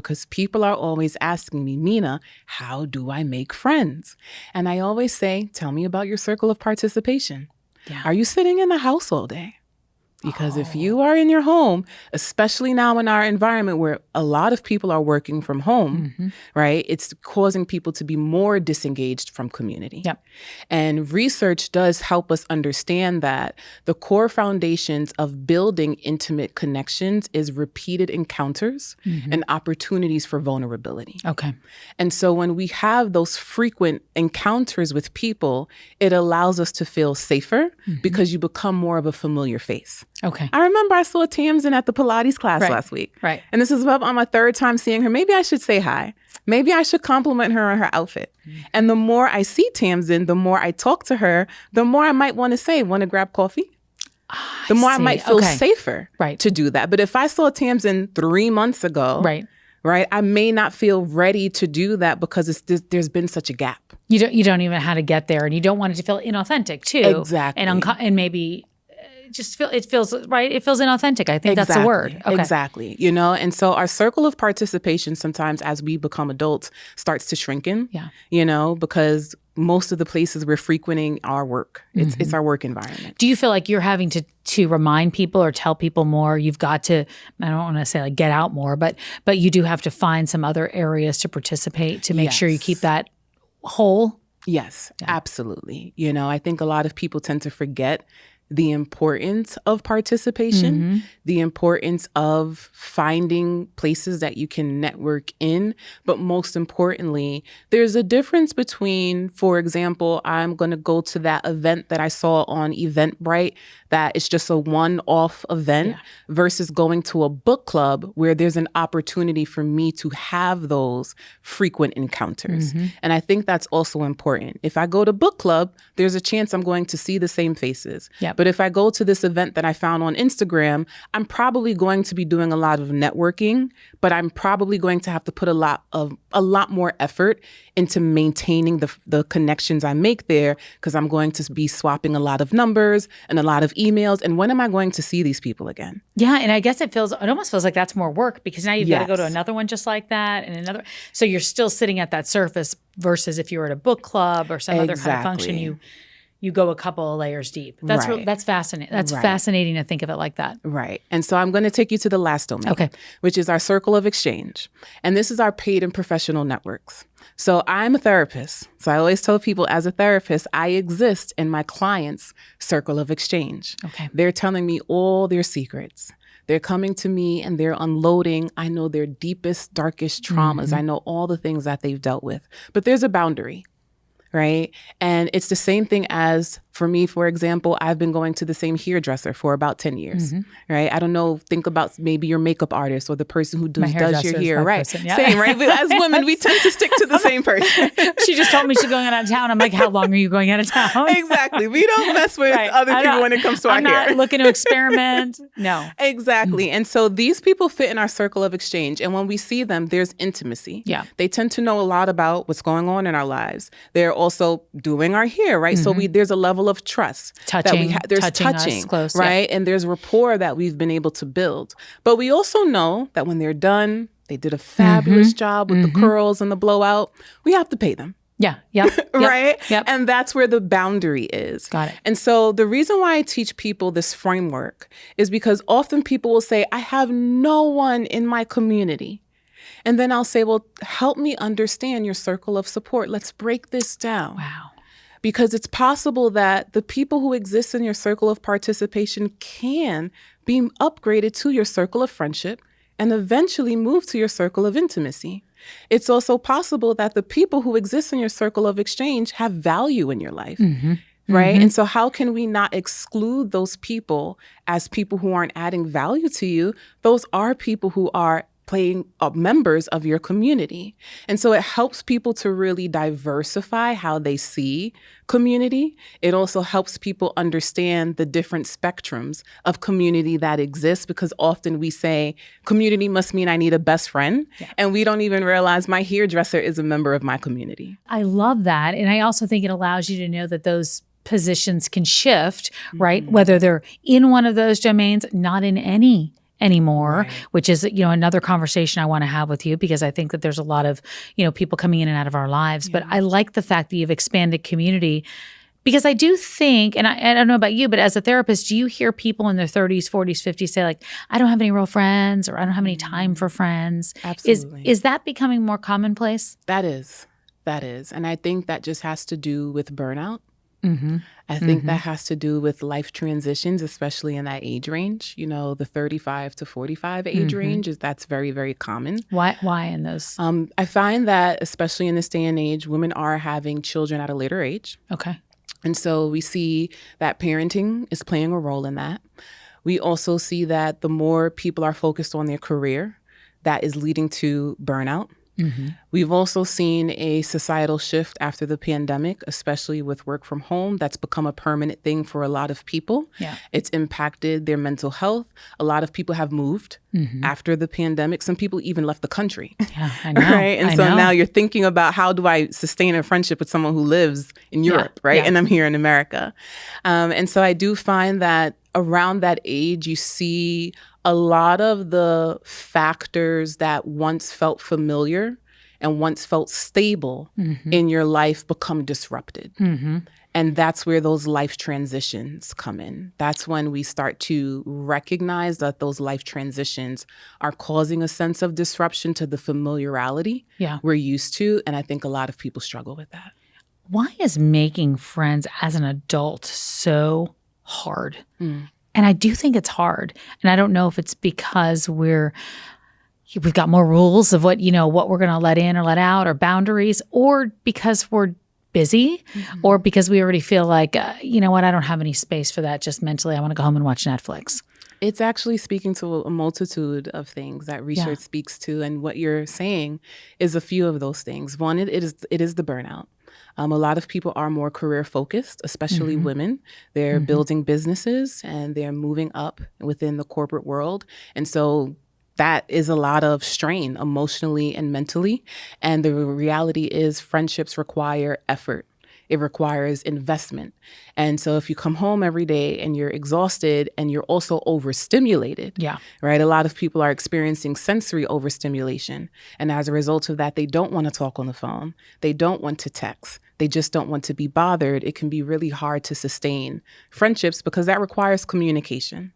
because people are always asking me, Minaa, how do I make friends? And I always say, tell me about your circle of participation. Yeah. Are you sitting in the house all day? Because if you are in your home, especially now in our environment where a lot of people are working from home, right? It's causing people to be more disengaged from community. Yep. And research does help us understand that the core foundations of building intimate connections is repeated encounters and opportunities for vulnerability. Okay. And so when we have those frequent encounters with people, it allows us to feel safer because you become more of a familiar face. Okay. I remember I saw Tamsen at the Pilates class last week. Right. And this is about on my third time seeing her. Maybe I should say hi. Maybe I should compliment her on her outfit. And the more I see Tamsen, the more I talk to her, the more I might want to say, want to grab coffee? The more I might feel safer to do that. But if I saw Tamsen 3 months ago, right, I may not feel ready to do that because there's been such a gap. You don't even know how to get there, and you don't want it to feel inauthentic too. Exactly. And maybe it feels right. It feels inauthentic. I think that's the word. Okay. Exactly. You know, and so our circle of participation sometimes as we become adults starts to shrink in, you know, because most of the places we're frequenting our work. It's our work environment. Do you feel like you're having to remind people or tell people more? You've got to, I don't want to say like get out more, but you do have to find some other areas to participate to make sure you keep that whole. Yes, absolutely. You know, I think a lot of people tend to forget the importance of participation, the importance of finding places that you can network in. But most importantly, there's a difference between, for example, I'm going to go to that event that I saw on Eventbrite, that it's just a one-off event versus going to a book club where there's an opportunity for me to have those frequent encounters. And I think that's also important. If I go to book club, there's a chance I'm going to see the same faces. But if I go to this event that I found on Instagram, I'm probably going to be doing a lot of networking, but I'm probably going to have to put a lot more effort into maintaining the connections I make there, because I'm going to be swapping a lot of numbers and a lot of emails. And when am I going to see these people again? Yeah, and I guess it almost feels like that's more work, because now you've got to go to another one just like that and another. So you're still sitting at that surface versus if you were at a book club or some other kind of function, you go a couple of layers deep. That's fascinating. That's fascinating to think of it like that. Right. And so I'm going to take you to the last domain, which is our circle of exchange. And this is our paid and professional networks. So I'm a therapist. So I always tell people, as a therapist, I exist in my clients' circle of exchange. They're telling me all their secrets. They're coming to me and they're unloading. I know their deepest, darkest traumas. I know all the things that they've dealt with. But there's a boundary. Right. And it's the same thing as, for me, for example, I've been going to the same hairdresser for about 10 years. Right. I don't know. Think about maybe your makeup artist or the person who does your hair. Right. Same. Right. But as women, we tend to stick to the same person. She just told me she's going out of town. I'm like, how long are you going out of town? Exactly. We don't mess with other people when it comes to our hair. I'm not looking to experiment. No. Exactly. And so these people fit in our circle of exchange. And when we see them, there's intimacy. Yeah. They tend to know a lot about what's going on in our lives. They're also doing our hair, right? So there's a level of trust. There's touching close, right? And there's rapport that we've been able to build. But we also know that when they're done, they did a fabulous job with the curls and the blowout, we have to pay them. Yeah. Yep. Right? Yep. And that's where the boundary is. Got it. And so the reason why I teach people this framework is because often people will say, I have no one in my community. And then I'll say, well, help me understand your circle of support. Let's break this down. Wow. Because it's possible that the people who exist in your circle of participation can be upgraded to your circle of friendship and eventually move to your circle of intimacy. It's also possible that the people who exist in your circle of exchange have value in your life. Right? And so how can we not exclude those people as people who aren't adding value to you? Those are people who are playing members of your community. And so it helps people to really diversify how they see community. It also helps people understand the different spectrums of community that exists, because often we say community must mean I need a best friend. And we don't even realize my hairdresser is a member of my community. I love that. And I also think it allows you to know that those positions can shift, right? Whether they're in one of those domains, not in any. anymore, which is, another conversation I want to have with you, because I think that there's a lot of, people coming in and out of our lives. But I like the fact that you've expanded community, because I do think, and I don't know about you, but as a therapist, do you hear people in their 30s, 40s, 50s say like, I don't have any real friends, or I don't have any time for friends? Absolutely. Is that becoming more commonplace? That is. And I think that just has to do with burnout. Mm-hmm. I think that has to do with life transitions, especially in that age range. The 35 to 45 age range that's very, very common. Why in those? I find that especially in this day and age, women are having children at a later age. Okay. And so we see that parenting is playing a role in that. We also see that the more people are focused on their career, that is leading to burnout. Mm-hmm. We've also seen a societal shift after the pandemic, especially with work from home. That's become a permanent thing for a lot of people. Yeah. It's impacted their mental health. A lot of people have moved after the pandemic. Some people even left the country. Yeah, I know. Right? And now you're thinking about, how do I sustain a friendship with someone who lives in Europe, right? Yeah. And I'm here in America. And so I do find that around that age, you see a lot of the factors that once felt familiar and once felt stable in your life become disrupted. And that's where those life transitions come in. That's when we start to recognize that those life transitions are causing a sense of disruption to the familiarity we're used to. And I think a lot of people struggle with that. Why is making friends as an adult so hard? And I do think it's hard. And I don't know if it's because we've got more rules of what we're going to let in or let out, or boundaries, or because we're busy, or because we already feel like, I don't have any space for that. Just mentally, I want to go home and watch Netflix. It's actually speaking to a multitude of things that research speaks to. And what you're saying is a few of those things. One, it is the burnout. A lot of people are more career focused, especially women. They're building businesses and they're moving up within the corporate world. And so that is a lot of strain emotionally and mentally. And the reality is friendships require effort. It requires investment. And so if you come home every day and you're exhausted and you're also overstimulated, right? A lot of people are experiencing sensory overstimulation. And as a result of that, they don't want to talk on the phone. They don't want to text. They just don't want to be bothered. It can be really hard to sustain friendships because that requires communication.